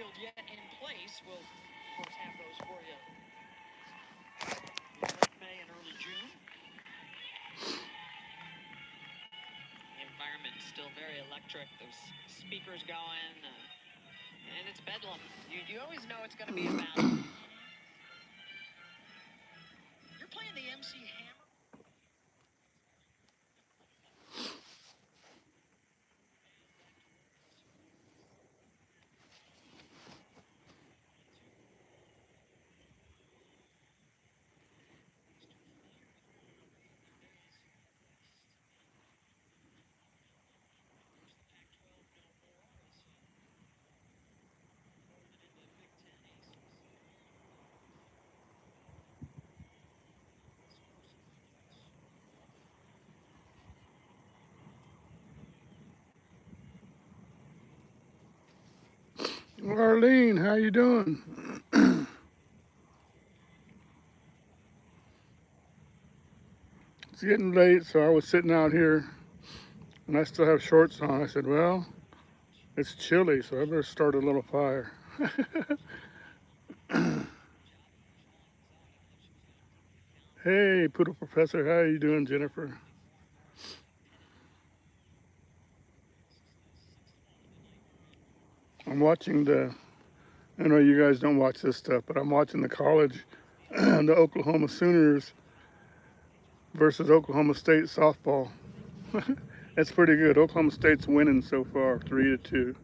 field yet in place. We'll, of course, have those for you in late May and early June. The environment's still very electric. Those speakers going, and it's bedlam. You always know it's going to be about. You're playing the MC Hammer. Arlene, how you doing? It's getting late, so I was sitting out here, and I still have shorts on. I said, well, it's chilly, so I better start a little fire. Hey, Poodle Professor, how you doing, Jennifer? I'm watching I know you guys don't watch this stuff, but I'm watching the college, the Oklahoma Sooners versus Oklahoma State softball. That's pretty good. Oklahoma State's winning so far, 3-2.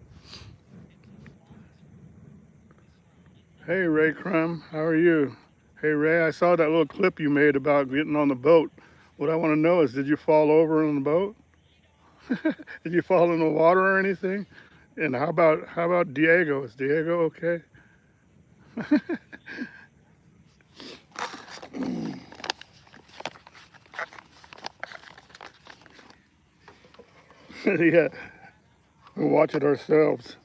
Hey, Ray Crum, how are you? Hey, Ray, I saw that little clip you made about getting on the boat. What I want to know is, did you fall over on the boat? Did you fall in the water or anything? And how about Diego? Is Diego okay? Yeah, we'll watch it ourselves.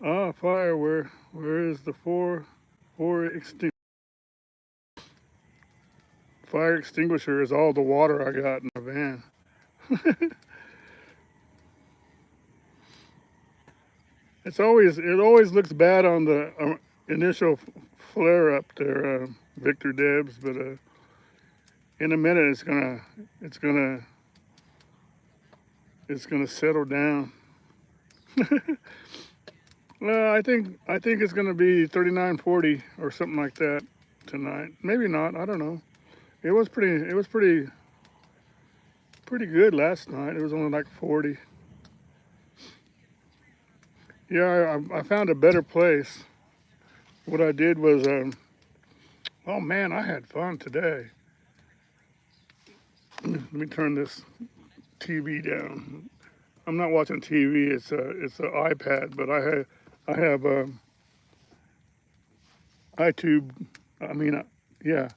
Ah, fire! Where is the four extinguisher? Fire extinguisher is all the water I got in the van. It always looks bad on the initial flare up there, Victor Debs, but in a minute it's gonna settle down. I think it's gonna be 39-40 or something like that tonight. Maybe not. I don't know. It was pretty good last night. It was only like 40. Yeah, I found a better place. What I did was, oh man, I had fun today. Let me turn this TV down. I'm not watching TV. It's an iPad, but I have iTube. Yeah,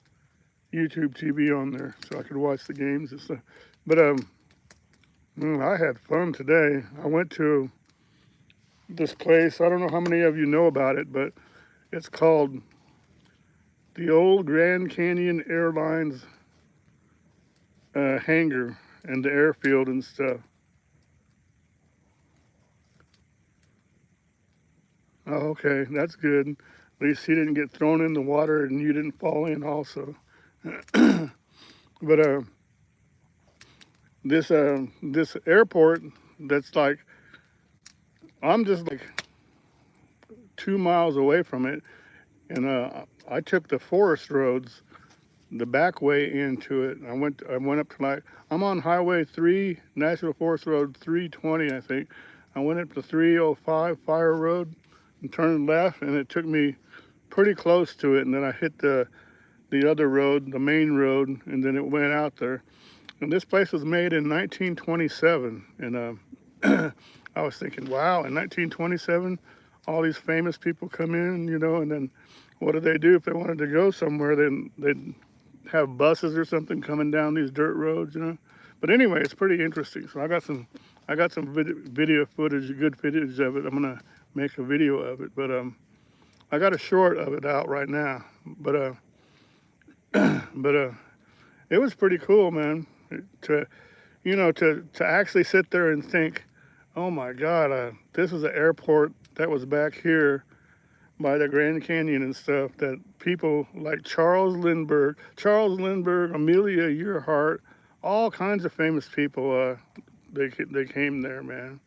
YouTube TV on there, so I could watch the games and stuff. But I had fun today. I went to this place. I don't know how many of you know about it, but it's called the old Grand Canyon Airlines hangar and the airfield and stuff. Oh, okay, that's good. At least he didn't get thrown in the water and you didn't fall in also. But this airport, that's like, I'm just like 2 miles away from it, and I took the forest roads, the back way into it. I went up to like, I'm on Highway 3, National Forest Road 320, I think. I went up to 305 Fire Road and turned left, and it took me pretty close to it, and then I hit the other road, the main road, and then it went out there. And this place was made in 1927, and I was thinking, wow, in 1927, all these famous people come in, and then what do they do if they wanted to go somewhere? Then they'd have buses or something coming down these dirt roads. But anyway, it's pretty interesting. So I got some video footage, good footage of it. I'm gonna make a video of it, but I got a short of it out right now. But it was pretty cool, man. To to actually sit there and think, oh my God, this is an airport that was back here by the Grand Canyon and stuff. That people like Charles Lindbergh, Amelia Earhart, all kinds of famous people. They came there, man.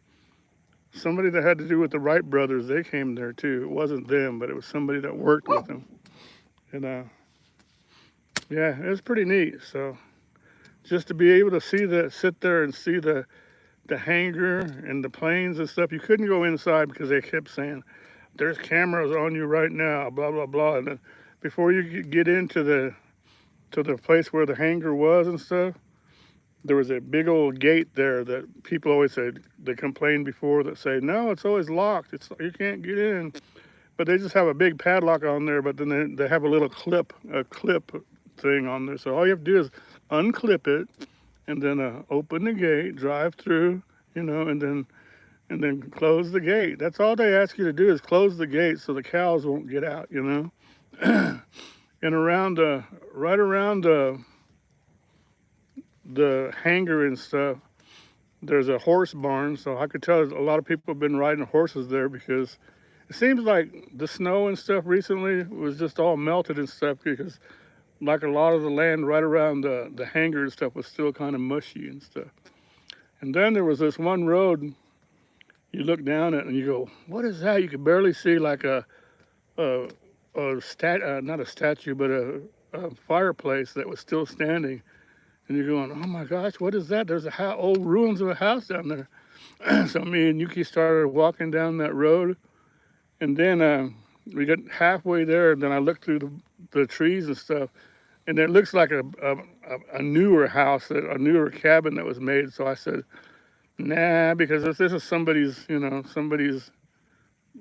Somebody that had to do with the Wright brothers, they came there too. It wasn't them, but it was somebody that worked with them. And yeah, it was pretty neat. So just to be able to sit there and see the hangar and the planes and stuff. You couldn't go inside because they kept saying, "There's cameras on you right now," blah blah blah. And then before you could get into the place where the hangar was and stuff, there was a big old gate there that people always said they complained before that say, "No, it's always locked. You can't get in." But they just have a big padlock on there. But then they have a clip thing on there. So all you have to do is unclip it and then open the gate, drive through, and then close the gate. That's all they ask you to do is close the gate so the cows won't get out, And right around the hangar and stuff, there's a horse barn. So I could tell a lot of people have been riding horses there because it seems like the snow and stuff recently was just all melted and stuff because like a lot of the land right around the hangar and stuff was still kind of mushy and stuff. And then there was this one road you look down at and you go, what is that? You could barely see like not a statue, but a fireplace that was still standing. And you're going, oh my gosh, what is that? There's old ruins of a house down there. So me and Yuki started walking down that road. And then we got halfway there, and then I looked through the trees and stuff. And it looks like a newer house, a newer cabin that was made. So I said, nah, because if this is somebody's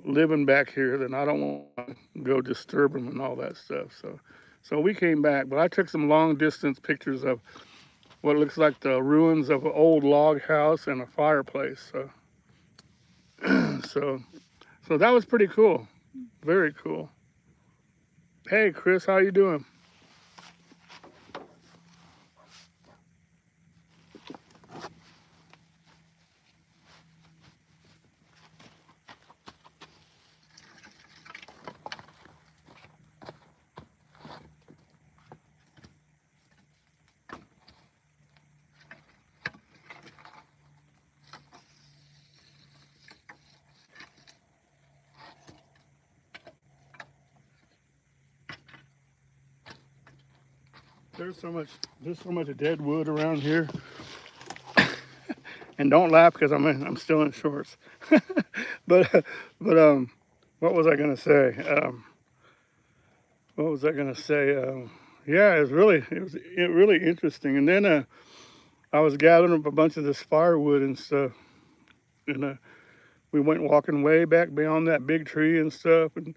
living back here, then I don't want to go disturb them and all that stuff. So we came back, but I took some long distance pictures of what looks like the ruins of an old log house and a fireplace. So that was pretty cool, very cool. Hey, Chris, how you doing? There's so much dead wood around here. And don't laugh because I'm still in shorts. but what was I gonna say? Yeah, it was really interesting. And then I was gathering up a bunch of this firewood and stuff, and we went walking way back beyond that big tree and stuff, and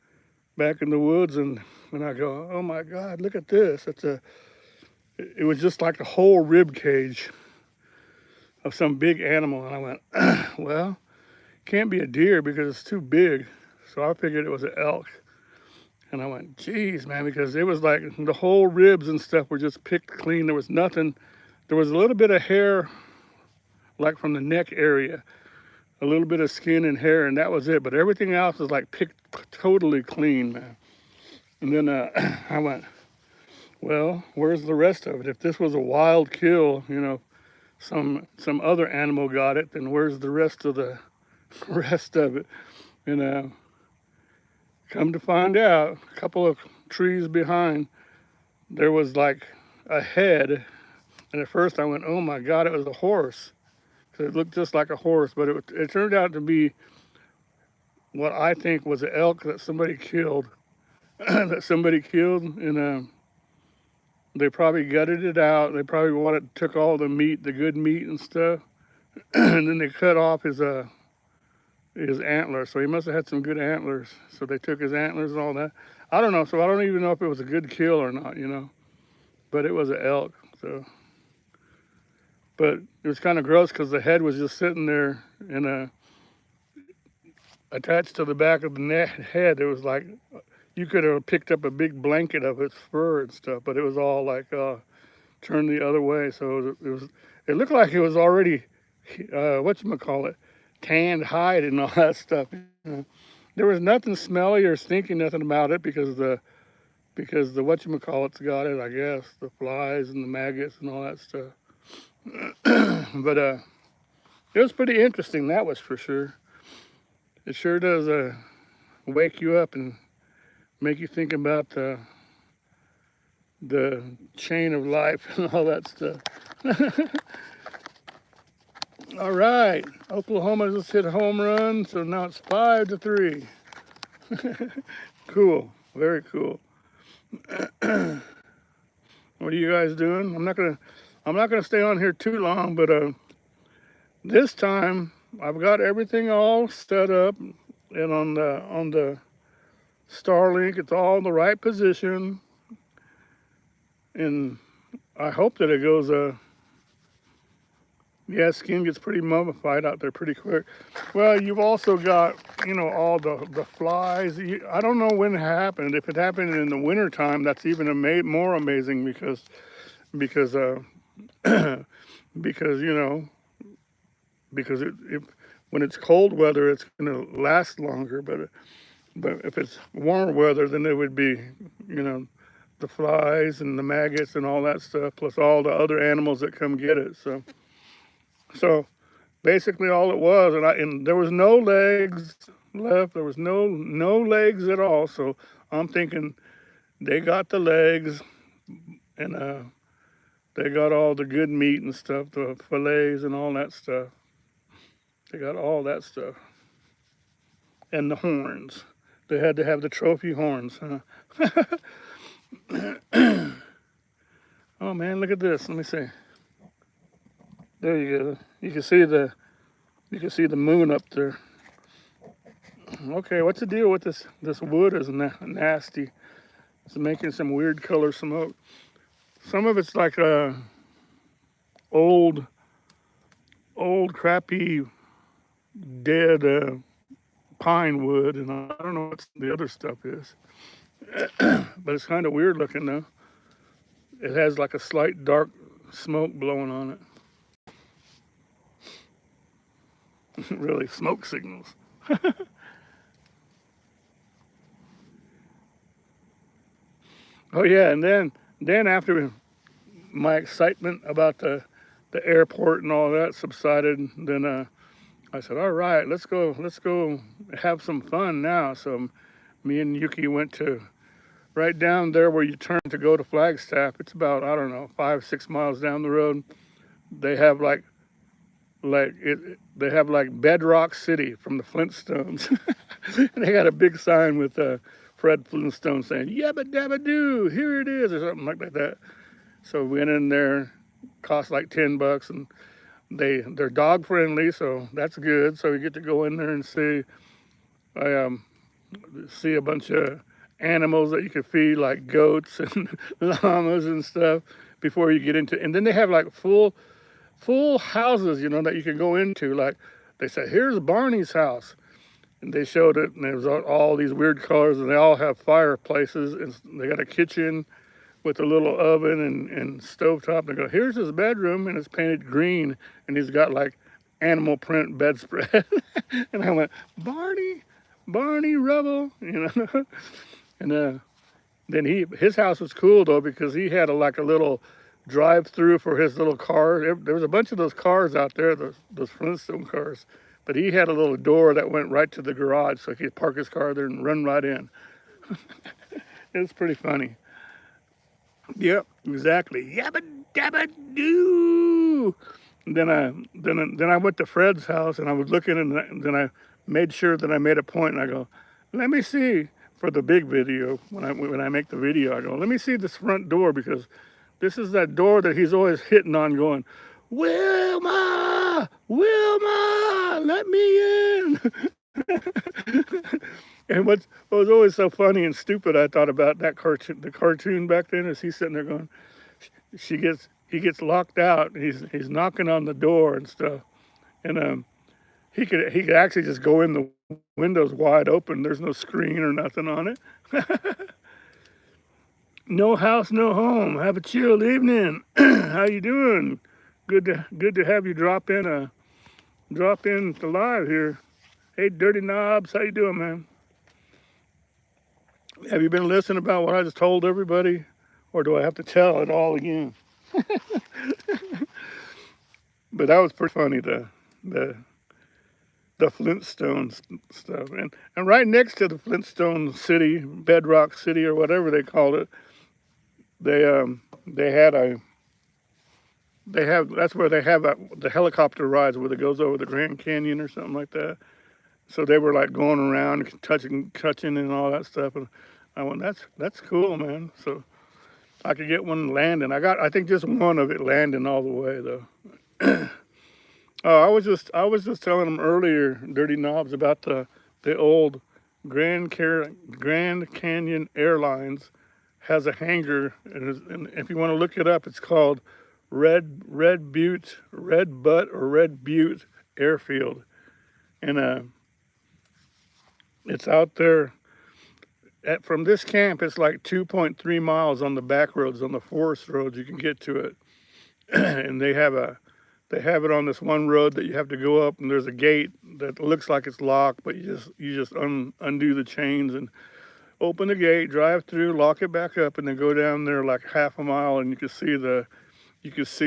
back in the woods, and I go, oh my God, look at this! It was just like a whole rib cage of some big animal, and I went, well, can't be a deer because it's too big, so I figured it was an elk. And I went, geez, man, because it was like the whole ribs and stuff were just picked clean. There was nothing. There was a little bit of hair, like from the neck area, a little bit of skin and hair, and that was it. But everything else was like picked totally clean, man. And then I went, well, where's the rest of it? If this was a wild kill, some other animal got it, then where's the rest of it? And come to find out, a couple of trees behind, there was like a head. And at first I went, oh my God, it was a horse. So it looked just like a horse, but it turned out to be what I think was an elk that somebody killed. And they probably gutted it out. They probably took all the meat, the good meat and stuff. And then they cut off his antlers. So he must have had some good antlers. So they took his antlers and all that. I don't know. So I don't even know if it was a good kill or not, But it was an elk. So, but it was kind of gross because the head was just sitting there and attached to the back of the head. It was like you could have picked up a big blanket of its fur and stuff. But it was all like turned the other way. So it looked like it was already, whatchamacallit, tanned hide and all that stuff. There was nothing smelly or stinky, nothing about it because the whatchamacallit's got it, I guess, the flies and the maggots and all that stuff. But it was pretty interesting, that was for sure. It sure does wake you up and make you think about the chain of life and all that stuff. All right, Oklahoma just hit a home run, so now it's 5-3. Cool, very cool. What are you guys doing? I'm not gonna stay on here too long, but this time I've got everything all set up, and on the Starlink, it's all in the right position, and I hope that it goes. Yeah, skin gets pretty mummified out there pretty quick. Well, you've also got, all the flies. I don't know when it happened. If it happened in the winter time, that's even more amazing because because when it's cold weather, it's going to last longer. But if it's warmer weather, then it would be, the flies and the maggots and all that stuff, plus all the other animals that come get it. So basically all it was, and there was no legs left. There was no legs at all. So I'm thinking they got the legs, and they got all the good meat and stuff, the fillets and all that stuff. They got all that stuff. And the horns. They had to have the trophy horns, huh? Oh man, look at this. Let me see. There you go. You can see the moon up there. Okay, what's the deal with this wood is nasty. It's making some weird color smoke. Some of it's like old crappy dead pine wood, and I don't know what the other stuff is. But it's kind of weird looking though. It has like a slight dark smoke blowing on it. Really, smoke signals. Oh yeah, and then after my excitement about the airport and all that subsided, then I said, all right, let's go have some fun now. So me and Yuki went to right down there where you turn to go to Flagstaff. It's about, I don't know, 5-6 miles down the road. They have like Bedrock City from the Flintstones. And they got a big sign with Fred Flintstone saying, "Yabba dabba doo, here it is," or something like that. So we went in there, cost like $10, and they're dog friendly, so that's good. So you get to go in there and see a bunch of animals that you can feed, like goats and llamas and stuff, before you get into. And then they have like full houses, that you can go into. Like they said, here's Barney's house, and they showed it, and there was all these weird colors, and they all have fireplaces, and they got a kitchen with a little oven and stovetop. They go, here's his bedroom, and it's painted green, and he's got like animal print bedspread. And I went, Barney Rubble, And then his house was cool though, because he had a little drive-through for his little car. There was a bunch of those cars out there, those Flintstone cars, but he had a little door that went right to the garage, so he could park his car there and run right in. It was pretty funny. Yep, exactly. Yabba dabba doo. And then I went to Fred's house, and I was looking, and then I made sure that I made a point, and I go, let me see, for the big video, when I make the video, I go, let me see this front door, because this is that door that he's always hitting on, going, Wilma, let me in. And what was always so funny and stupid, I thought about the cartoon back then, is he's sitting there going, he gets locked out, and he's knocking on the door and stuff, and he could actually just go in, the windows wide open. There's no screen or nothing on it. No house, no home. Have a chill evening. How you doing? Good to have you drop in to live here. Hey, Dirty Knobs, how you doing, man? Have you been listening about what I just told everybody, or do I have to tell it all again? But that was pretty funny. The the Flintstones stuff, and right next to the Flintstone City, Bedrock City, or whatever they called it, they had a they have that's where they have the helicopter rides where it goes over the Grand Canyon or something like that. So they were like going around touching and all that stuff, and I went, that's cool, man. So I could get one landing. I think just one of it landing all the way though. I was just telling them earlier, Dirty Knobs, about the old Grand Canyon Airlines has a hangar, and if you want to look it up, it's called Red Butte or Red Butte Airfield, and it's out there. From this camp, it's like 2.3 miles on the back roads, on the forest roads. You can get to it, and they have it on this one road that you have to go up, and there's a gate that looks like it's locked, but you just undo the chains and open the gate, drive through, lock it back up, and then go down there like half a mile, and you can see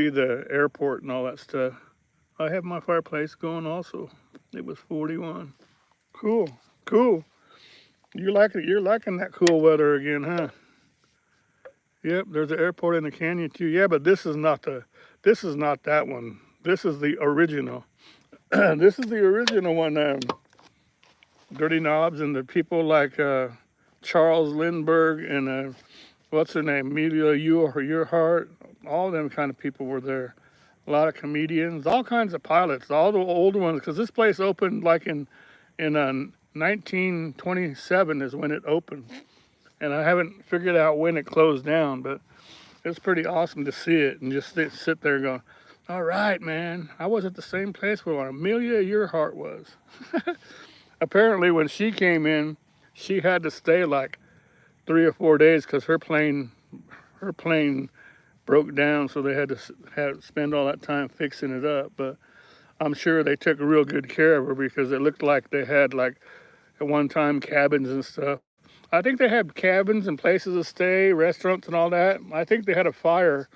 the airport and all that stuff. I have my fireplace going also. It was 41. Cool, cool. You like it? You're liking that cool weather again, huh? Yep. There's an airport in the canyon too. Yeah, but this is not that one. This is the original. This is the original one. Dirty Knobs and the people like Charles Lindbergh and what's her name, Amelia Earhart. All them kind of people were there. A lot of comedians, all kinds of pilots, all the old ones. Because this place opened like in 1927 is when it opened, and I haven't figured out when it closed down, but it's pretty awesome to see it and just sit there going, all right, man, I was at the same place where Amelia Earhart was. Apparently, when she came in, she had to stay like 3 or 4 days because her plane broke down, so they had to spend all that time fixing it up. But I'm sure they took real good care of her because it looked like they had like at one time cabins and stuff. I think they had cabins and places to stay, restaurants and all that. I think they had a fire.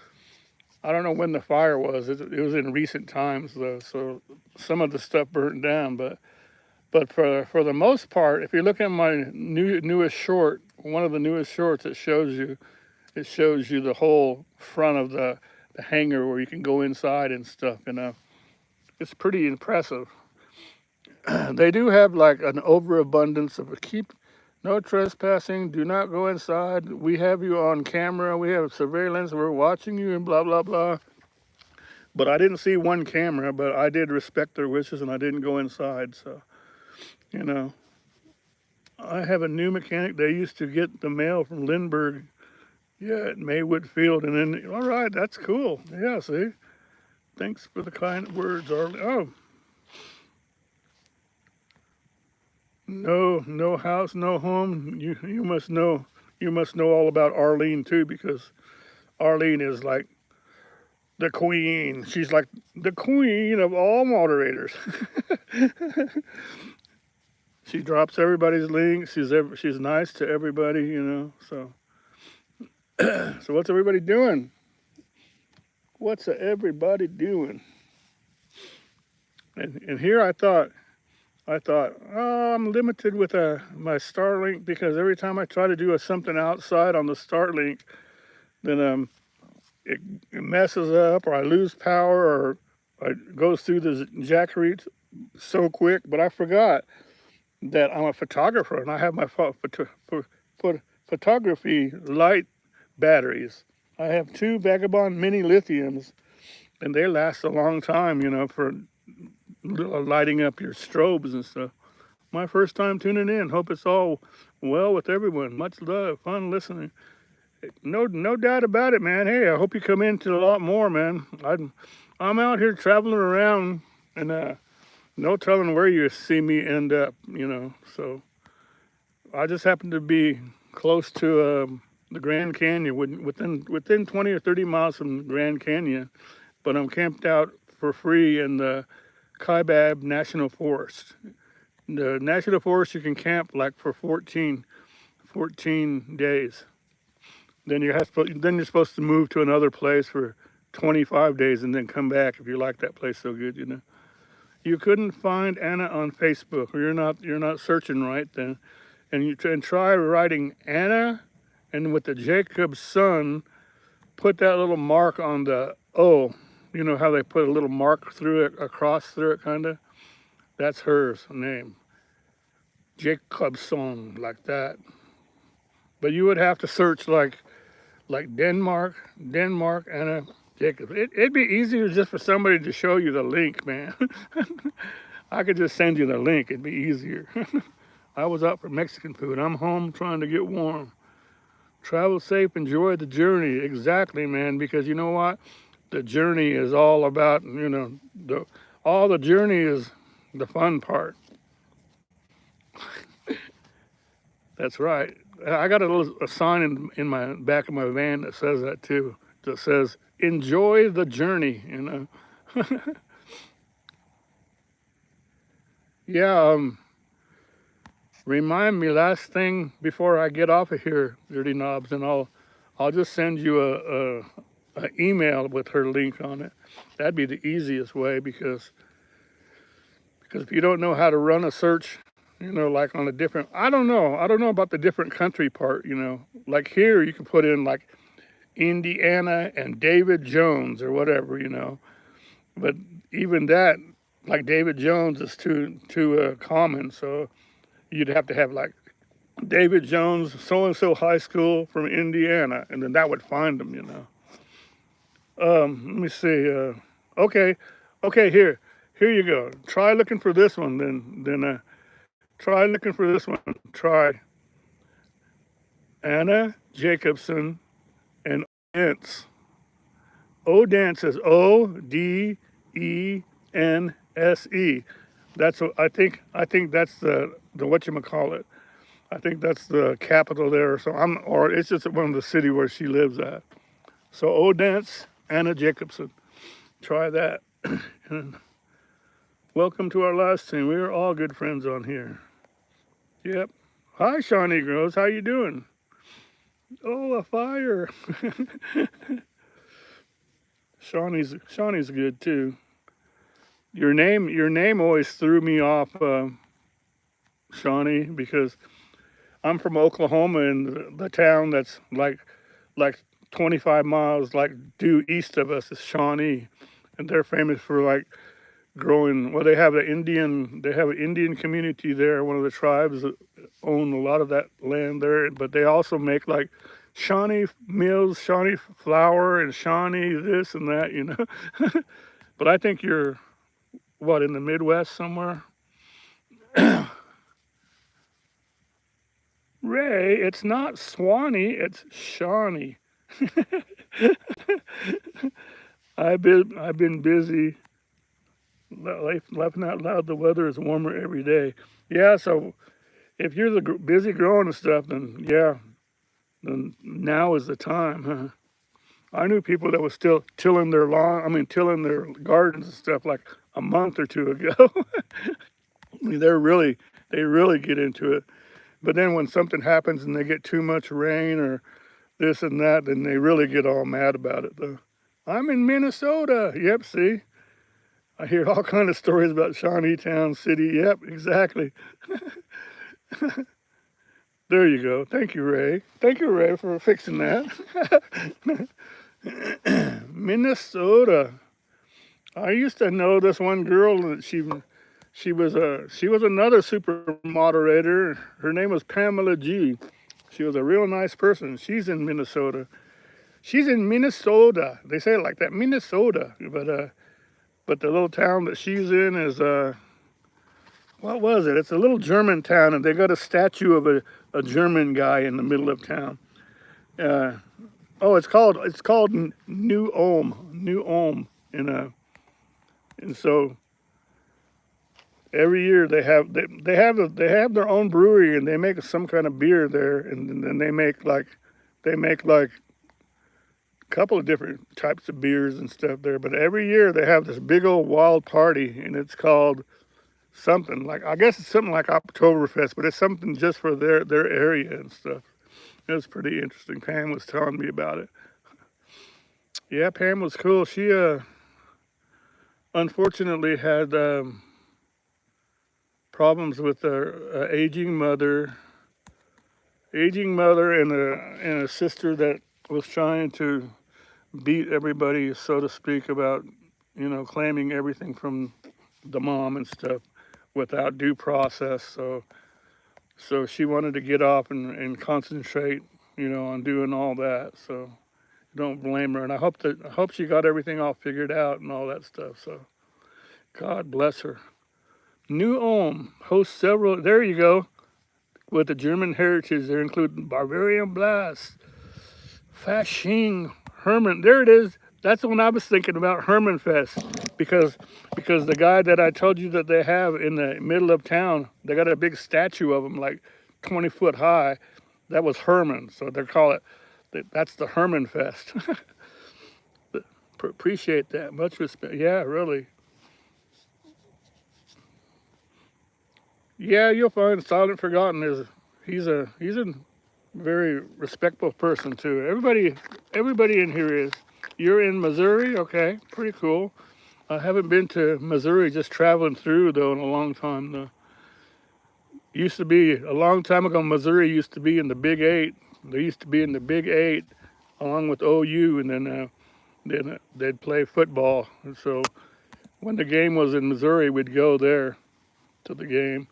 I don't know when the fire was. It was in recent times though, so some of the stuff burnt down. But for the most part, if you look at my newest short, one of the newest shorts, it shows you the whole front of the hangar where you can go inside and stuff. And it's pretty impressive. They do have like an overabundance of keep no trespassing, do not go inside. We have you on camera. We have surveillance. We're watching you and blah blah blah. But I didn't see one camera, but I did respect their wishes and I didn't go inside. So, you know, I have a new mechanic. They used to get the mail from Lindbergh, yeah, at Maywood Field. And then, all right, that's cool. Yeah, see? Thanks for the kind words, Arlie. Oh, no house, no home. You must know all about Arlene too, because Arlene is like the queen. She's like the queen of all moderators. She drops everybody's links. She's nice to everybody, you know. So so what's everybody doing? What's everybody doing? And here I thought, oh, I'm limited with my Starlink because every time I try to do something outside on the Starlink, then it messes up, or I lose power, or it goes through the jackery so quick. But I forgot that I'm a photographer and I have my photography light batteries. I have 2 Vagabond mini lithiums, and they last a long time, you know, for lighting up your strobes and stuff. My first time tuning in. Hope it's all well with everyone. Much love, fun listening. No doubt about it, man. Hey, I hope you come into a lot more, man. I'm out here traveling around, and no telling where you see me end up, you know. So I just happen to be close to the Grand Canyon, within 20 or 30 miles from the Grand Canyon, but I'm camped out for free in the Kaibab National Forest. The National Forest you can camp like for 14 days. Then you're supposed to move to another place for 25 days and then come back if you like that place so good, you know. You couldn't find Anna on Facebook, or you're not searching right then, and try writing Anna, and with the Jacob's son, put that little mark on the O. You know how they put a little mark through it, across through it, kind of. That's her name, Jacobson, like that. But you would have to search like Denmark, Anna Jacob. It'd be easier just for somebody to show you the link, man. I could just send you the link. It'd be easier. I was out for Mexican food. I'm home trying to get warm. Travel safe, enjoy the journey. Exactly, man, because you know what? The journey is all about, you know, all the journey is the fun part. That's right. I got a sign in my back of my van that says that too. That says, enjoy the journey, you know. Yeah, remind me last thing before I get off of here, Dirty Knobs, and I'll just send you a email with her link on it. That'd be the easiest way because if you don't know how to run a search, you know, like on a different, I don't know about the different country part, you know. Like here, you can put in like Indiana and David Jones or whatever, you know. But even that, like David Jones is too common, so you'd have to have like David Jones, so-and-so high school from Indiana, and then that would find them, you know. Let me see. Okay, here you go. Try looking for this one, then try looking for this one. Try Anna Jacobson and Odence. Odence is Odense. That's what I think that's the whatchamacallit. I think that's the capital there. So or it's just one of the city where she lives at. So Odence, Anna Jacobson. Try that. And welcome to our live stream. We are all good friends on here. Yep. Hi, Shawnee Grows. How you doing? Oh, a fire. Shawnee's good too. Your name always threw me off, Shawnee, because I'm from Oklahoma, and the town that's like 25 miles like due east of us is Shawnee, and they're famous for like growing. Well, they have an Indian community there. One of the tribes that own a lot of that land there, but they also make like Shawnee meals, Shawnee flour, and Shawnee this and that, you know. But I think you're what, in the Midwest somewhere. Ray, it's not Swanee, it's Shawnee. I've been busy. Laughing out loud, the weather is warmer every day. Yeah, so if you're busy growing and stuff, then yeah, then now is the time, huh? I knew people that were still tilling their tilling their gardens and stuff like a month or two ago. I mean, they really get into it. But then when something happens and they get too much rain or this and that, then they really get all mad about it, though. I'm in Minnesota. Yep, see? I hear all kind of stories about Shawneetown City. Yep, exactly. There you go. Thank you, Ray. Thank you, Ray, for fixing that. Minnesota. I used to know this one girl that she was another super moderator. Her name was Pamela G. She was a real nice person. She's in Minnesota. She's in Minnesota. They say it like that, Minnesota. But the little town that she's in is what was it? It's a little German town, and they got a statue of a German guy in the middle of town. It's called New Ulm, and so every year they have their own brewery, and they make some kind of beer there, and then they make like They make like a couple of different types of beers and stuff there. But every year they have this big old wild party, and it's called something like, I guess it's something like Oktoberfest, but it's something just for their area and stuff. It was pretty interesting. Pam was telling me about it. Yeah, Pam was cool. She unfortunately had problems with her aging mother and a sister that was trying to beat everybody, so to speak, about, claiming everything from the mom and stuff without due process. So she wanted to get off and concentrate, on doing all that. So don't blame her. And I hope she got everything all figured out and all that stuff. So God bless her. New Ulm hosts several, there you go, with the German heritage. They're including Bavarian Blast, Fasching, Herman. There it is. That's the one I was thinking about, Herman Fest, because the guy that I told you that they have in the middle of town, they got a big statue of him, like 20 foot high. That was Herman, so they call it. That's the Herman Fest. Appreciate that. Much respect. Yeah, really. Yeah, you'll find Silent Forgotten is he's a very respectful person too. Everybody in here is. You're in Missouri, okay? Pretty cool. I haven't been to Missouri, just traveling through though in a long time though. Used to be a long time ago. Missouri used to be in the Big Eight. They used to be in the Big Eight along with OU, and then they'd play football. And so when the game was in Missouri, we'd go there to the game.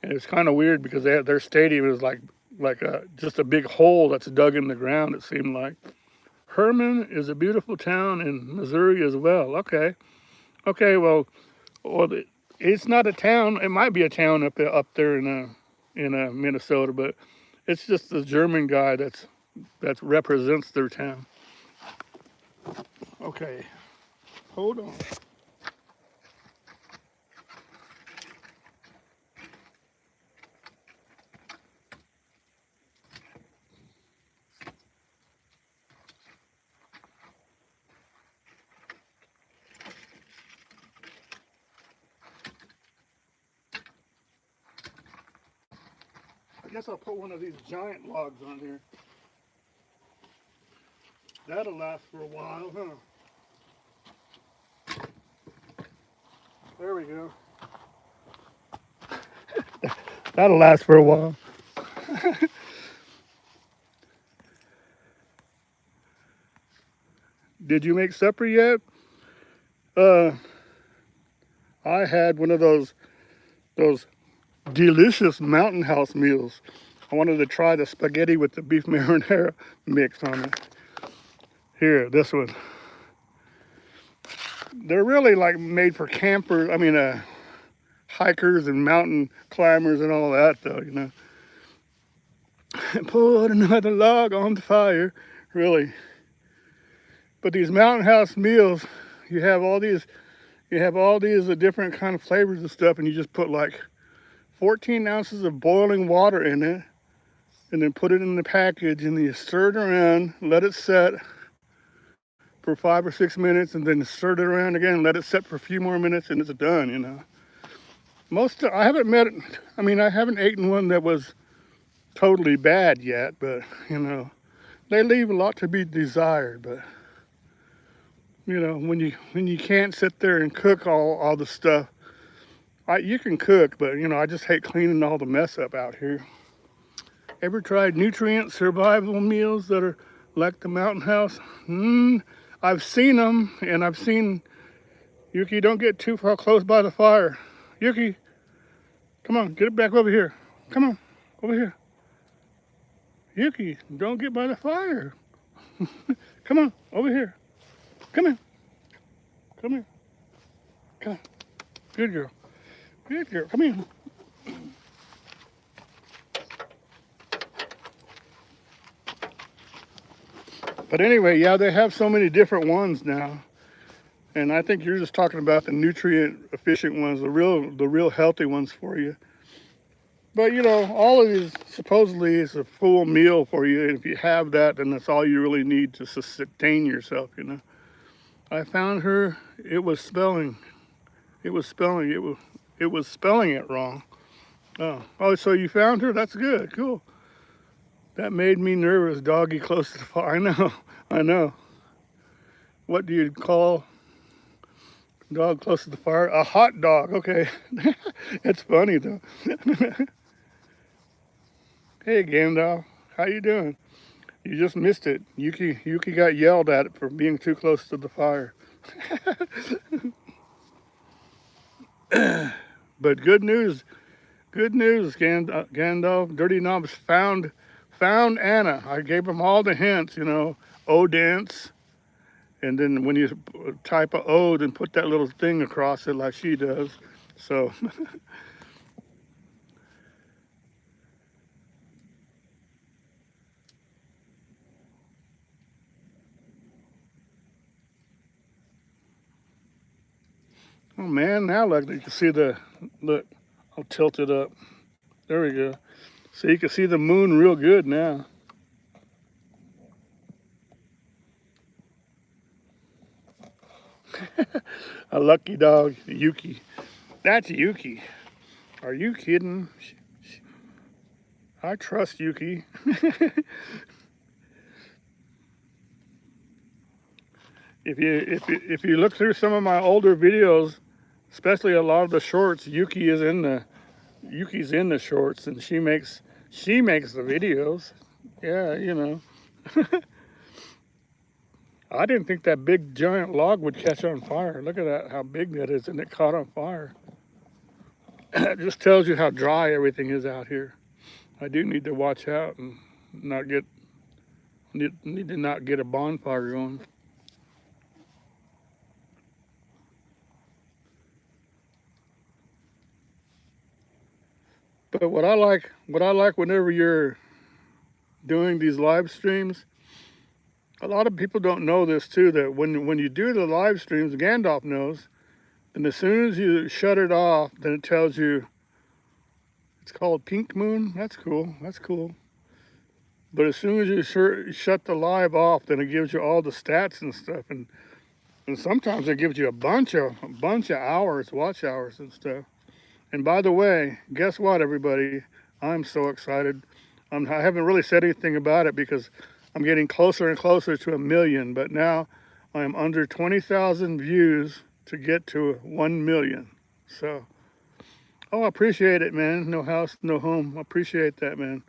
And it's kind of weird because their stadium is like just a big hole that's dug in the ground, it seemed like. Herman is a beautiful town in Missouri as well. Okay, well, it's not a town. It might be a town up there in Minnesota, but it's just the German guy that represents their town. Okay, hold on. I guess I'll put one of these giant logs on here. That'll last for a while, huh? There we go. That'll last for a while. Did you make supper yet? I had one of those delicious Mountain House meals. I wanted to try the spaghetti with the beef marinara mix on it. Here, this one. They're really like made for campers. I mean, hikers and mountain climbers and all that, though, Put another log on the fire, really. But these Mountain House meals, you have all these different kind of flavors and stuff, and you just put like 14 ounces of boiling water in it, and then put it in the package, and then you stir it around, let it set for 5 or 6 minutes, and then stir it around again, let it set for a few more minutes, and it's done, I haven't eaten one that was totally bad yet, but, they leave a lot to be desired. But, when you can't sit there and cook all the stuff, you can cook, but, I just hate cleaning all the mess up out here. Ever tried nutrient survival meals that are like the Mountain House? I've seen them, and I've seen, Yuki, don't get too far close by the fire. Yuki, come on, get it back over here. Come on, over here. Yuki, don't get by the fire. Come on, over here. Come here. Come here. Come on. Good girl. Good girl. Come here. But anyway, yeah, they have so many different ones now. And I think you're just talking about the nutrient efficient ones, the real healthy ones for you. But you know, all of these supposedly is a full meal for you. And if you have that, then that's all you really need to sustain yourself, you know. I found her, it was spelling it wrong. Oh, so you found her? That's good, cool. That made me nervous, doggy close to the fire. I know. What do you call dog close to the fire? A hot dog, okay. It's funny though. Hey Gandalf, how you doing? You just missed it. Yuki got yelled at for being too close to the fire. But good news, Gandalf. Dirty Knobs found Anna. I gave him all the hints, you know, O dance, and then when you type a O, then put that little thing across it like she does. So. Oh man, now look, you can see look, I'll tilt it up. There we go. So you can see the moon real good now. A lucky dog, Yuki. That's Yuki. Are you kidding? I trust Yuki. If you look through some of my older videos, especially a lot of the shorts, Yuki's in the shorts, and she makes the videos. Yeah, you know. I didn't think that big giant log would catch on fire. Look at that, how big that is, and it caught on fire. It just tells you how dry everything is out here. I do need to watch out and need to not get a bonfire going. But what I like whenever you're doing these live streams, a lot of people don't know this too, that when you do the live streams, Gandalf knows, and as soon as you shut it off, then it tells you, it's called pink moon. That's cool. But as soon as you shut the live off, then it gives you all the stats and stuff, and sometimes it gives you a bunch of hours, watch hours and stuff. And by the way, guess what, everybody? I'm so excited. I haven't really said anything about it because I'm getting closer and closer to 1 million, but now I'm under 20,000 views to get to 1 million. So, I appreciate it, man. No house, no home. I appreciate that, man.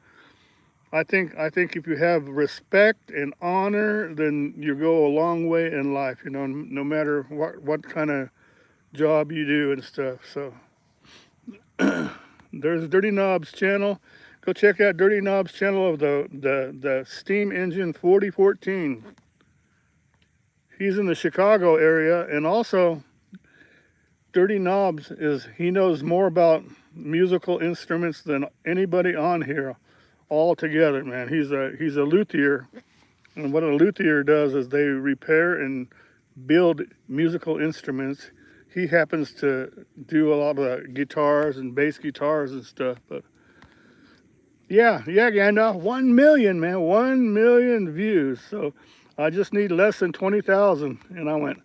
I think if you have respect and honor, then you go a long way in life, you know, no matter what kind of job you do and stuff. So there's Dirty Knobs channel. Go check out Dirty Knobs channel of the Steam Engine 4014. He's in the Chicago area, and also Dirty Knobs he knows more about musical instruments than anybody on here all together, man. He's a luthier, and what a luthier does is they repair and build musical instruments. He happens to do a lot of guitars and bass guitars and stuff. But yeah, Gandalf, 1 million, man, 1 million views. So I just need less than 20,000. And I went,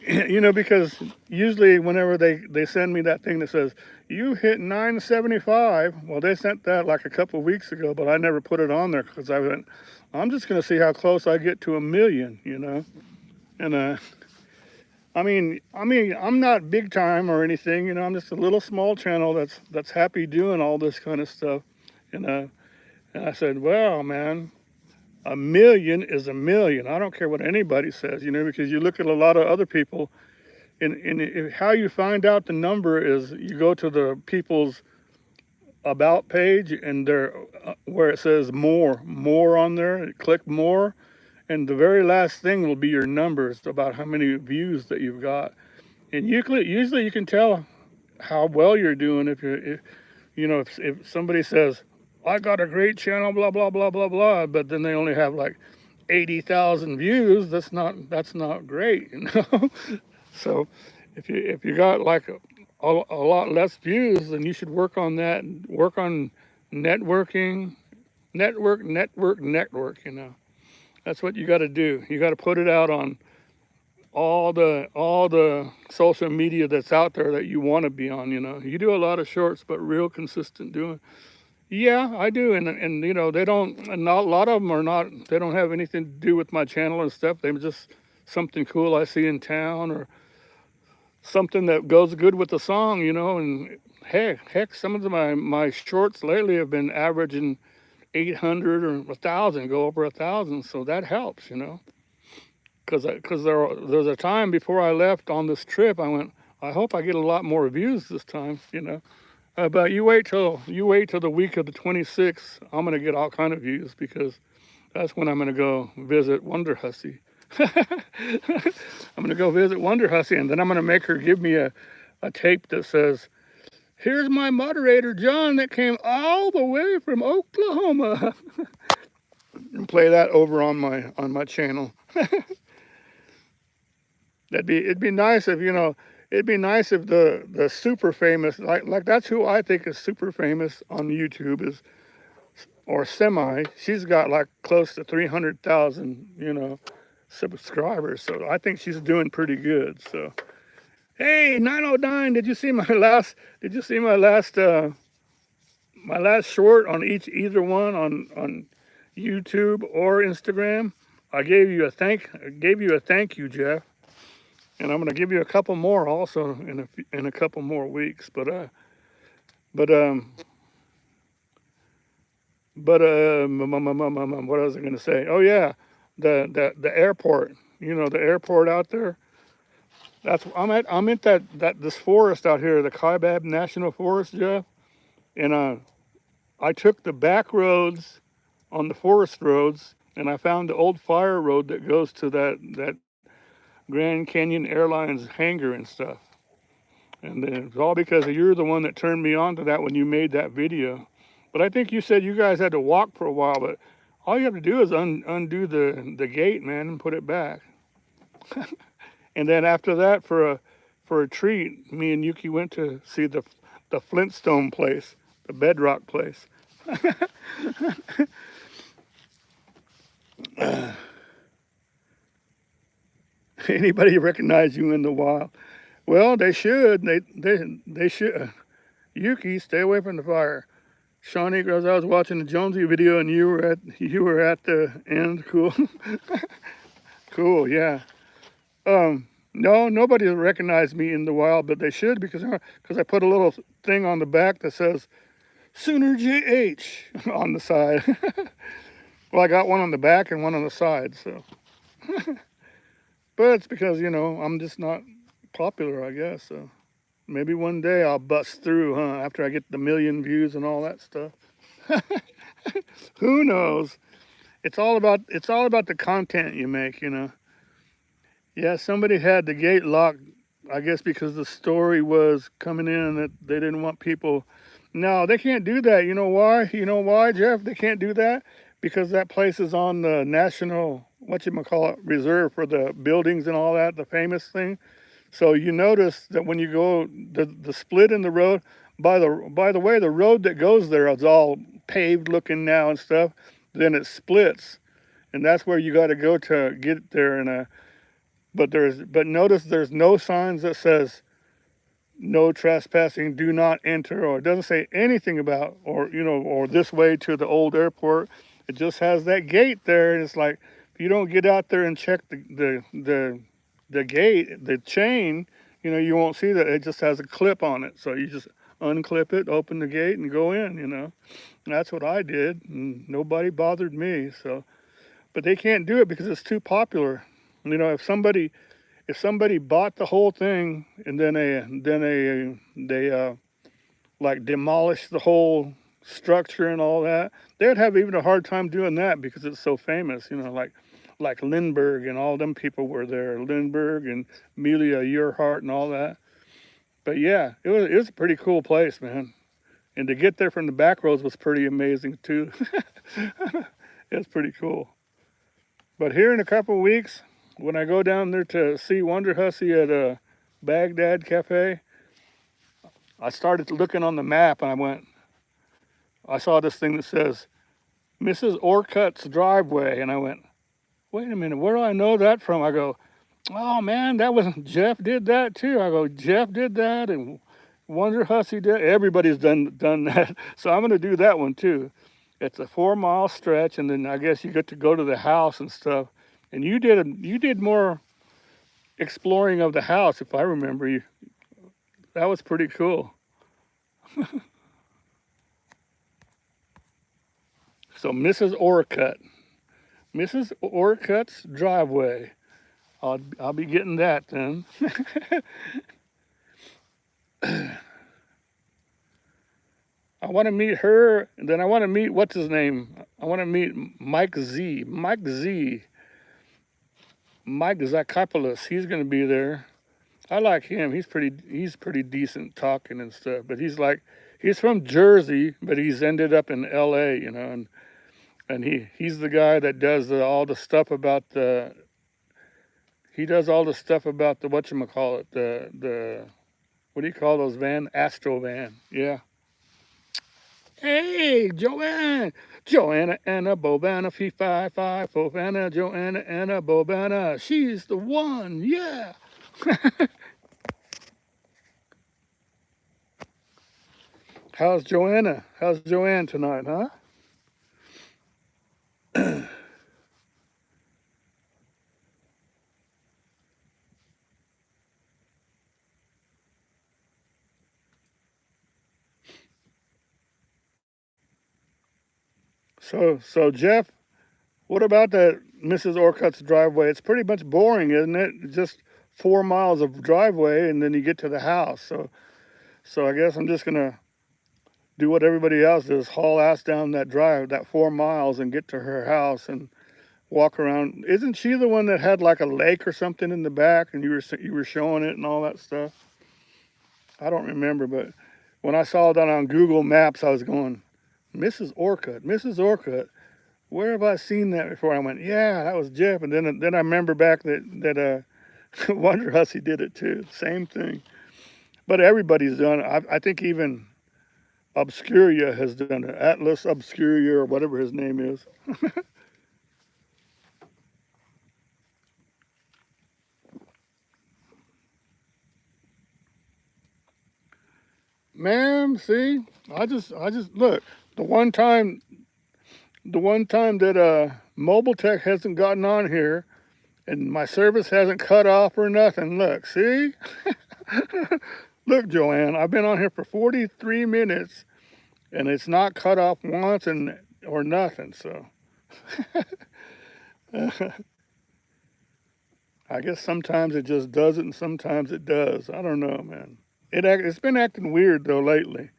you know, because usually whenever they send me that thing that says, you hit 975, well, they sent that like a couple of weeks ago, but I never put it on there because I went, I'm just going to see how close I get to 1 million, you know. And I mean, I'm not big time or anything, you know. I'm just a little small channel that's happy doing all this kind of stuff, and I said, well, man, 1 million is 1 million. I don't care what anybody says, you know, because you look at a lot of other people, and how you find out the number is you go to the people's about page, and where it says more on there, click more. And the very last thing will be your numbers about how many views that you've got. And usually you can tell how well you're doing if somebody says, I got a great channel, blah, blah, blah, blah, blah, but then they only have like 80,000 views, that's not great, you know? So if you got like a lot less views, then you should work on that. Work on networking, network. You know, that's what you got to do. You got to put it out on all the social media that's out there that you want to be on. You know, you do a lot of shorts, but real consistent doing. Yeah, I do, and you know they don't. And not, a lot of them are not. They don't have anything to do with my channel and stuff. They're just something cool I see in town or something that goes good with the song. You know, and heck, some of my shorts lately have been averaging 800 or 1,000, go over 1,000. So that helps, you know. Because there's a time before I left on this trip, I went, I hope I get a lot more views this time, you know. But you wait till the week of the 26th. I'm gonna get all kind of views because that's when I'm gonna go visit Wonder Hussy. I'm gonna go visit Wonder Hussy, and then I'm gonna make her give me a tape that says, "Here's my moderator John that came all the way from Oklahoma," and play that over on my channel. It'd be nice if, you know, it'd be nice if the super famous, like that's who I think is super famous on YouTube is, or semi. She's got like close to 300,000, you know, subscribers. So I think she's doing pretty good. So hey, 909, did you see my last? Did you see my last short on either one on YouTube or Instagram? I gave you a thank you, Jeff. And I'm going to give you a couple more also in a couple more weeks. But what was I going to say? Oh yeah, the airport. You know, the airport out there. I'm at this forest out here, the Kaibab National Forest, Jeff. And I took the back roads on the forest roads, and I found the old fire road that goes to that Grand Canyon Airlines hangar and stuff. And then it's all because you're the one that turned me on to that when you made that video. But I think you said you guys had to walk for a while, but all you have to do is undo the gate, man, and put it back. And then after that, for a treat, me and Yuki went to see the Flintstone place, the Bedrock place. Anybody recognize you in the wild? Well, they should. They should. Yuki, stay away from the fire. Shawnee, girls, I was watching the Jonesy video, and you were at the end. Cool. Cool. Yeah. No, nobody recognized me in the wild, but they should because I put a little thing on the back that says soonerJH on the side. Well, I got one on the back and one on the side, so. But it's because, you know, I'm just not popular, I guess. So maybe one day I'll bust through, huh? After I get the 1,000,000 views and all that stuff. Who knows? It's all about the content you make, you know. Yeah, somebody had the gate locked, I guess because the story was coming in that they didn't want people. No, they can't do that. You know why? You know why, Jeff? They can't do that? Because that place is on the national, reserve for the buildings and all that, the famous thing. So you notice that when you go, the split in the road, by the way, the road that goes there is all paved looking now and stuff, then it splits. And that's where you got to go to get there. But notice there's no signs that says no trespassing, do not enter, or it doesn't say anything about, or this way to the old airport. It just has that gate there, and it's like, if you don't get out there and check the gate, the chain, you know, you won't see that. It just has a clip on it. So you just unclip it, open the gate, and go in, you know. And that's what I did, and nobody bothered me. So, but they can't do it because it's too popular. You know, if somebody bought the whole thing and then they like demolish the whole structure and all that, they would have even a hard time doing that because it's so famous. You know, like Lindbergh and all them people were there. Lindbergh and Amelia Earhart and all that. But yeah, it was a pretty cool place, man. And to get there from the back roads was pretty amazing too. It's pretty cool. But here in a couple of weeks, when I go down there to see Wonder Hussy at a Baghdad Cafe, I started looking on the map and I saw this thing that says Mrs. Orcutt's driveway. And I went, wait a minute, where do I know that from? I go, oh man, that was Jeff did that too. I go, Jeff did that, and Wonder Hussy did. Everybody's done that, so I'm gonna do that one too. It's a 4-mile stretch, and then I guess you get to go to the house and stuff. And you did more exploring of the house, if I remember. That was pretty cool. So Mrs. Orcutt's driveway. I'll be getting that then. I want to meet her, and then I want to meet, what's his name? I want to meet Mike Zakopoulos. He's going to be there. I like him. He's pretty decent talking and stuff. But he's from Jersey, but he's ended up in L.A. And he's the guy that does all the stuff about the. He does all the stuff about the whatchamacallit, the what do you call those Astro van, yeah. Hey, Joanna Anna Bobana, fee fi fi Fofana, Joanna Anna Bobana. She's the one, yeah. How's Joanna? How's Joanne tonight, huh? So Jeff, what about that Mrs. Orcutt's driveway? It's pretty much boring, isn't it? Just 4 miles of driveway, and then you get to the house. So I guess I'm just gonna do what everybody else does: haul ass down that 4 miles, and get to her house and walk around. Isn't she the one that had like a lake or something in the back, and you were showing it and all that stuff? I don't remember, but when I saw that on Google Maps, I was going, Mrs. Orcutt. Where have I seen that before? I went, yeah, that was Jeff. And then I remember back that Wonder Hussy did it too. Same thing. But everybody's done it. I think even Obscuria has done it. Atlas Obscuria, or whatever his name is. Man, see, I just look, the one time that Mobile Tech hasn't gotten on here and my service hasn't cut off or nothing. Look, see? Look, Joanne, I've been on here for 43 minutes and it's not cut off once or nothing, so. I guess sometimes it just doesn't and sometimes it does. I don't know, man. It's been acting weird though lately.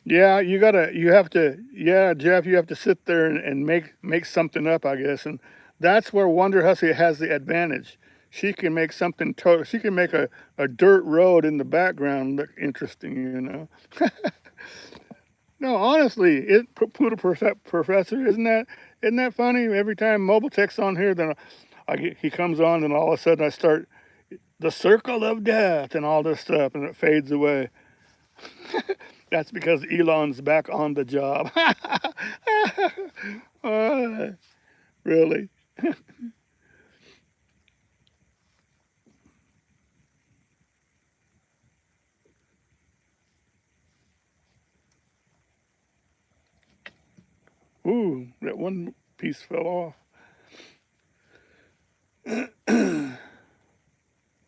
Yeah, Jeff, you have to sit there and make something up, I guess. And that's where Wonder Hussy has the advantage. She can make something she can make a dirt road in the background look interesting, No, honestly, Poodle Professor, isn't that funny? Every time Mobile Tech's on here, then he comes on and all of a sudden I start the circle of death and all this stuff, and it fades away. That's because Elon's back on the job. Really? Ooh, that one piece fell off.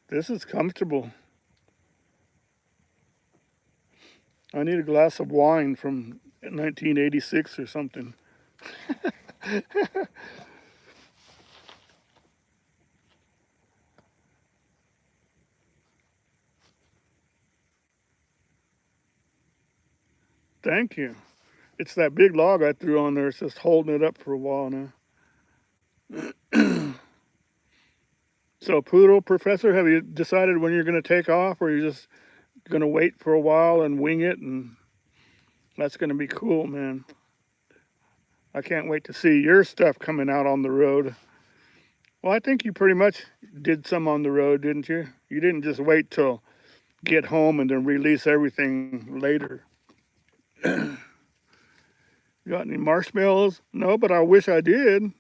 This is comfortable. I need a glass of wine from 1986 or something. Thank you. It's that big log I threw on there. It's just holding it up for a while now. So, Poodle Professor, have you decided when you're going to take off, or you're just going to wait for a while and wing it? And that's going to be cool, man. I can't wait to see your stuff coming out on the road. Well, I think you pretty much did some on the road, didn't you? You didn't just wait till get home and then release everything later. Got any marshmallows? No, but I wish I did.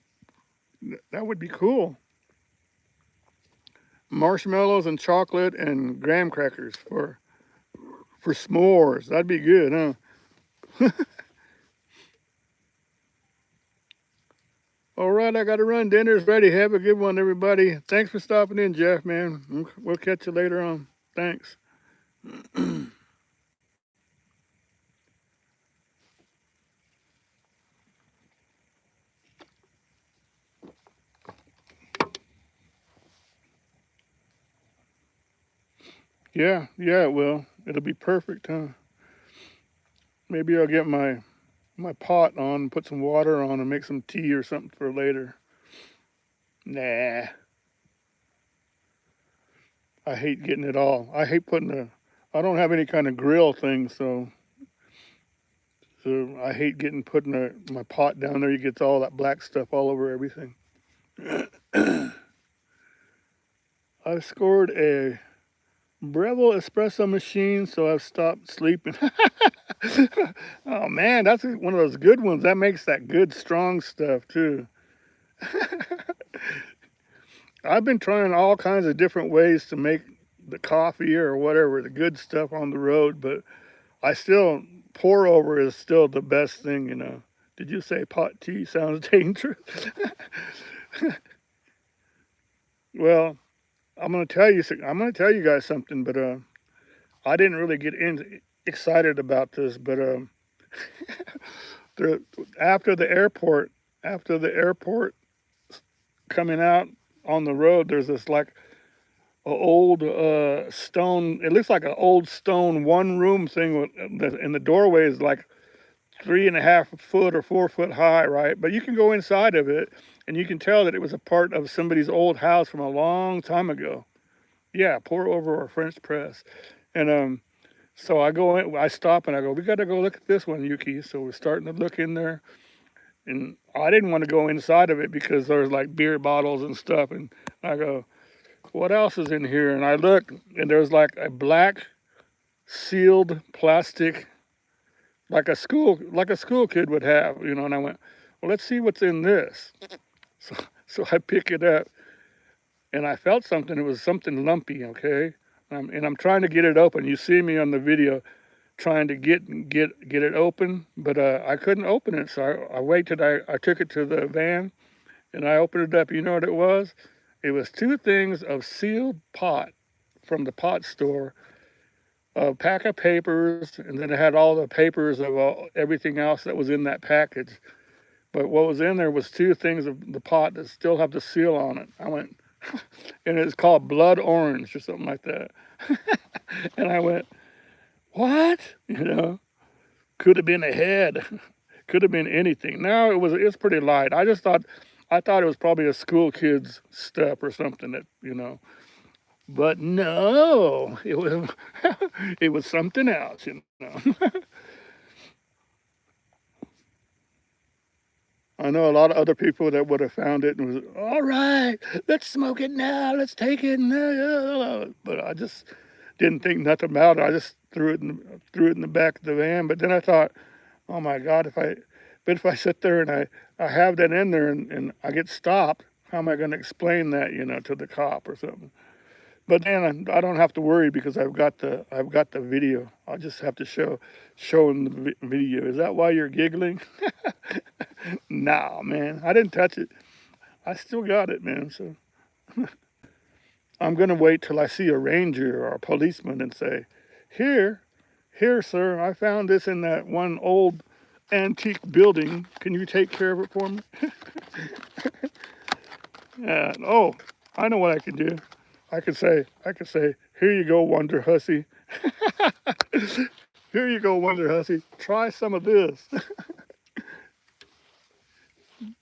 That would be cool. Marshmallows and chocolate and graham crackers for s'mores. That'd be good, huh? All right, I got to run. Dinner's ready. Have a good one, everybody. Thanks for stopping in, Jeff, man. We'll catch you later on. Thanks. Yeah, it will. It'll be perfect, huh? Maybe I'll get my pot on, put some water on, and make some tea or something for later. Nah, I hate getting it all. I hate I don't have any kind of grill thing, so I hate putting my pot down there. You get all that black stuff all over everything. I scored a Breville espresso machine, so I've stopped sleeping. Oh man, that's one of those good ones. That makes that good strong stuff too. I've been trying all kinds of different ways to make the coffee or whatever, the good stuff on the road, but I still, pour over is still the best thing, you know. Did you say pot tea sounds dangerous? Well, I'm gonna tell you guys something, but I didn't really get excited about this, but after the airport coming out on the road, there's this like a old stone. It looks like an old stone one room thing, and the doorway is like 3.5 foot or 4 foot high, right? But you can go inside of it, and you can tell that it was a part of somebody's old house from a long time ago. Yeah, pour over or French press, and so I go in, I stop and I go, we got to go look at this one, Yuki. So we're starting to look in there, and I didn't want to go inside of it because there's like beer bottles and stuff, and I go, what else is in here? And I look, and there's like a black sealed plastic, like a school kid would have, you know. And I went, well, let's see what's in this. So I pick it up, and I felt something. It was something lumpy, okay. And I'm trying to get it open. You see me on the video trying to get it open, but I couldn't open it. So I waited. I took it to the van, and I opened it up. You know what it was? It was 2 things of sealed pot from the pot store, a pack of papers, and then it had all the papers of everything else that was in that package. But what was in there was 2 things of the pot that still have the seal on it. I went, and it's called blood orange or something like that. And I went, what? You know, could have been a head, could have been anything. No, it's pretty light. I thought it was probably a school kid's stuff or something that, you know. But no, it was something else, you know. I know a lot of other people that would have found it and was, all right, let's smoke it now, let's take it now. But I just didn't think nothing about it. I just threw it in the back of the van. But then I thought, oh my God, if I sit there and I have that in there and I get stopped, how am I going to explain that, you know, to the cop or something? But then I don't have to worry because I've got the video. I'll just have to show them the video. Is that why you're giggling? Nah, man, I didn't touch it. I still got it, man. So I'm gonna wait till I see a ranger or a policeman and say, here, sir, I found this in that one old antique building. Can you take care of it for me? Oh, I know what I can do. I could say, here you go, Wonder Hussy. Here you go, Wonder Hussy. Try some of this.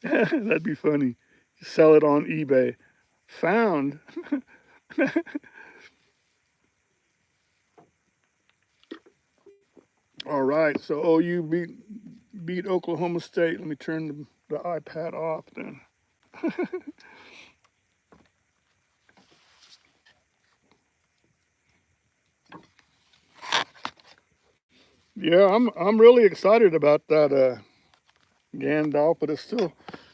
That'd be funny. Sell it on eBay. Found. All right, so OU beat Oklahoma State. Let me turn the iPad off then. Yeah, I'm really excited about that Gandalf, but it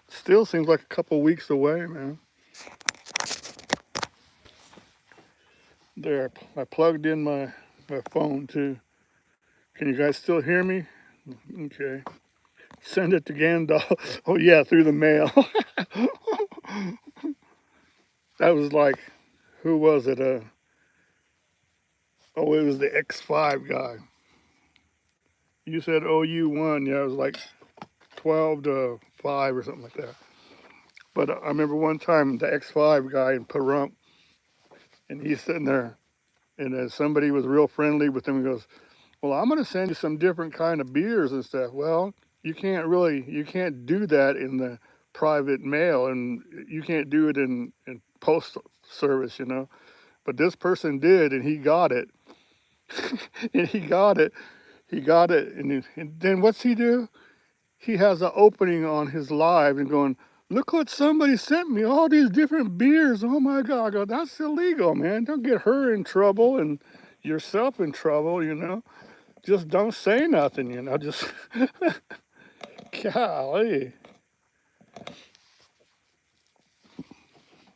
still seems like a couple weeks away, man. There, I plugged in my phone too. Can you guys still hear me? Okay. Send it to Gandalf. Oh yeah, through the mail. That was like, who was it? Oh, it was the X5 guy. You said OU1. Yeah, it was like 12 to 5 or something like that. But I remember one time the X5 guy in Pahrump, and he's sitting there, and somebody was real friendly with him. He goes, "Well, I'm going to send you some different kind of beers and stuff." Well, you can't do that in the private mail, and you can't do it in post service, you know. But this person did, and he got it, and he got it, and then what's he do? He has an opening on his live and going, "Look what somebody sent me, all these different beers. Oh my God." I go, "That's illegal, man. Don't get her in trouble and yourself in trouble, you know. Just don't say nothing, you know. Just, golly."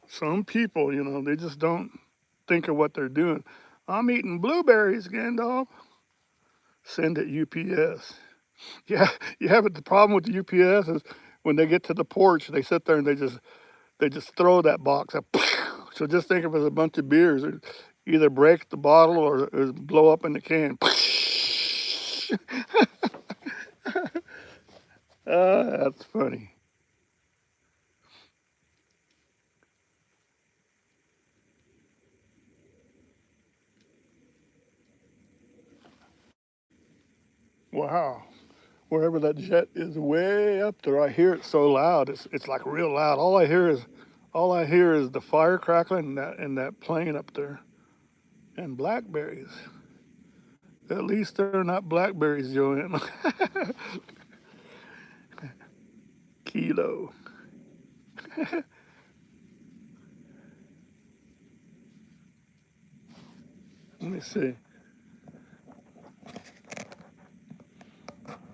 Some people, you know, they just don't think of what they're doing. "I'm eating blueberries, Gandalf." Send it UPS. Yeah, yeah, but the problem with the UPS is when they get to the porch, they sit there and they just throw that box up. So just think of it as a bunch of beers. Either break the bottle or blow up in the can. That's funny. Wow. Wherever that jet is way up there, I hear it so loud. It's like real loud. All I hear is the fire crackling and that plane up there. And blackberries. At least they're not blackberries, Joanne. Kilo. Let me see.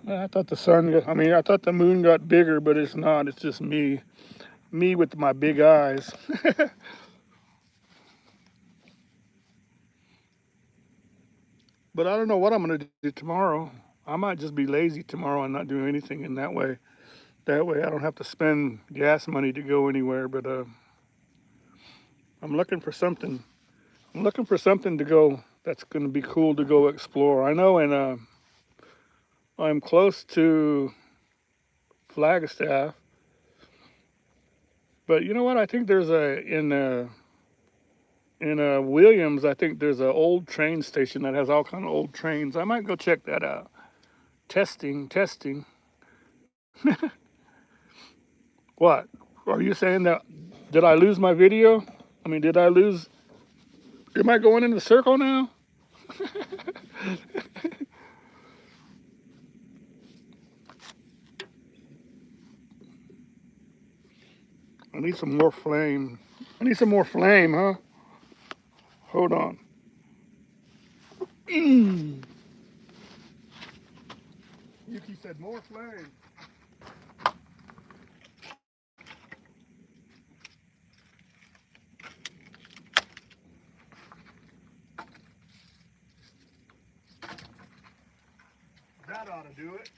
I thought I thought the moon got bigger, but it's not. It's just me. Me with my big eyes. But I don't know what I'm going to do tomorrow. I might just be lazy tomorrow and not do anything in that way. That way I don't have to spend gas money to go anywhere. But I'm looking for something. I'm looking for something to go that's going to be cool to go explore. I know, and I'm close to Flagstaff. But you know what? I think there's in Williams. I think there's an old train station that has all kind of old trains. I might go check that out. Testing, testing. What? Are you saying that? Did I lose my video? I mean, did I lose? Am I going in the circle now? I need some more flame. I need some more flame, huh? Hold on. Yuki said more flame. That ought to do it.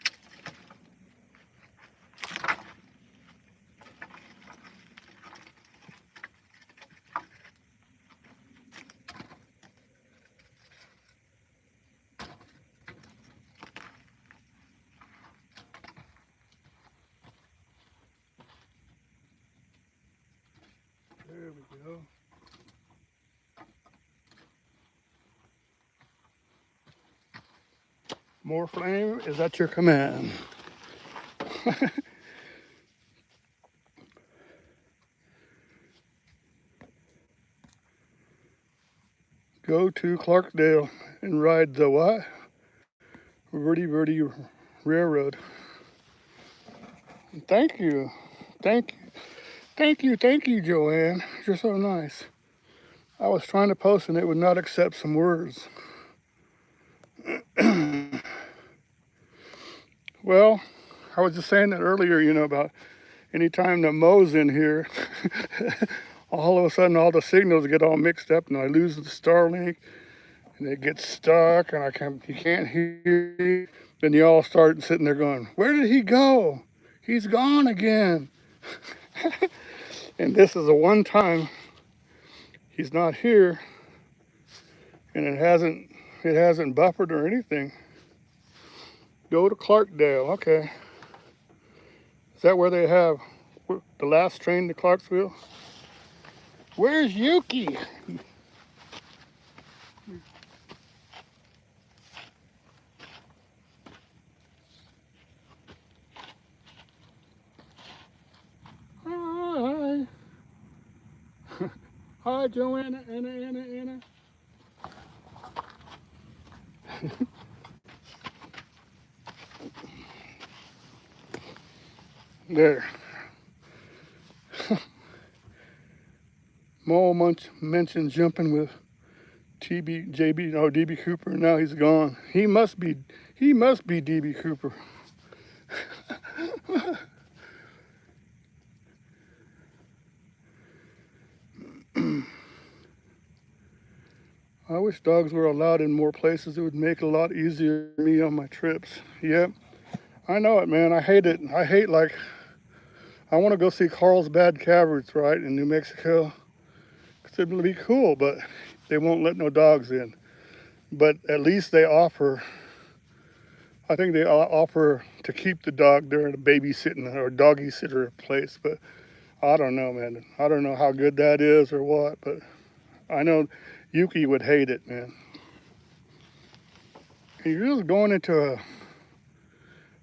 There we go. More flame is at your command. Go to Clarkdale and ride the what? Verdi Railroad. Thank you. Thank you. Thank you, Joanne. You're so nice. I was trying to post and it would not accept some words. Well, I was just saying that earlier, you know, about anytime the Mo's in here, all of a sudden all the signals get all mixed up and I lose the Starlink and it gets stuck and you can't hear me. Then you all start sitting there going, where did he go? He's gone again. And this is the one time he's not here and it hasn't buffered or anything. Go to Clarkdale, okay. Is that where they have the last train to Clarksville? Where's Yuki? Hi. Hi, Joanna, Anna. There. Mo mentioned jumping with DB Cooper. Now he's gone. He must be DB Cooper. I wish dogs were allowed in more places. It would make it a lot easier for me on my trips. Yep, I know it, man. I hate it. I want to go see Carlsbad Caverns, right, in New Mexico. Because it'd be cool, but they won't let no dogs in. But at least they offer, I think they offer to keep the dog there in a babysitting or doggy sitter place. But I don't know, man. I don't know how good that is or what, but I know Yuki would hate it, man. You're just going into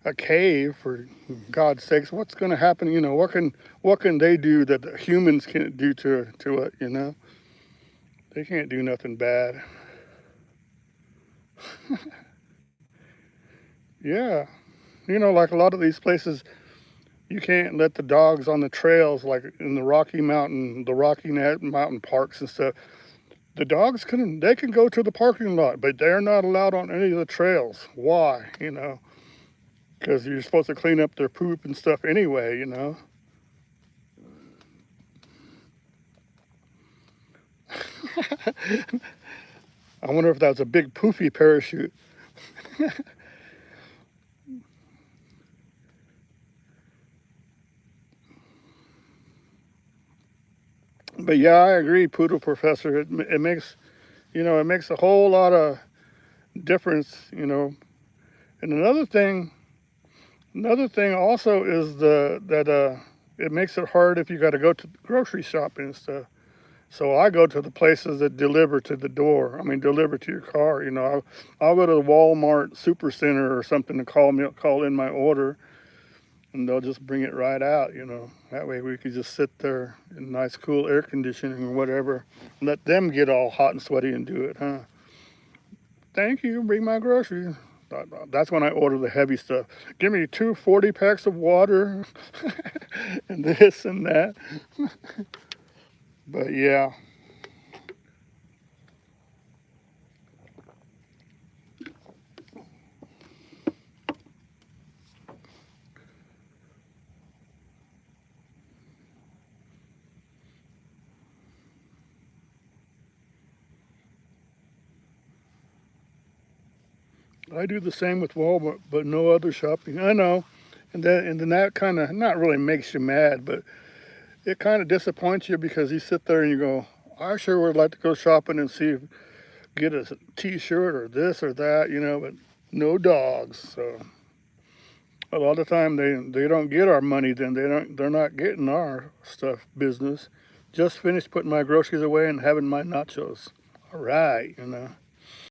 a cave, for God's sakes. What's going to happen? You know, what can they do that the humans can't do to it? You know, they can't do nothing bad. Yeah, you know, like a lot of these places, you can't let the dogs on the trails, like in the Rocky Mountain parks and stuff. The dogs can go to the parking lot, but they're not allowed on any of the trails. Why? You know, because you're supposed to clean up their poop and stuff anyway, you know. I wonder if that's a big poofy parachute. But yeah, I agree, Poodle Professor. It makes, you know, it makes a whole lot of difference, you know. And another thing also is that it makes it hard if you got to go to the grocery shopping and stuff. So I go to the places that deliver to the door. I mean, deliver to your car. You know, I'll go to the Walmart Supercenter or something to call in my order, and they'll just bring it right out. You know, that way we could just sit there in nice, cool air conditioning or whatever, and let them get all hot and sweaty and do it, huh? Thank you. Bring my groceries. That's when I order the heavy stuff. Give me 2 40-packs of water and this and that. But yeah. I do the same with Walmart, but no other shopping. I know. And then that kind of not really makes you mad, but it kind of disappoints you because you sit there and you go, I sure would like to go shopping and get a t-shirt or this or that, you know, but no dogs. So a lot of time they don't get our money, then they're not getting our stuff business. Just finished putting my groceries away and having my nachos. All right, you know.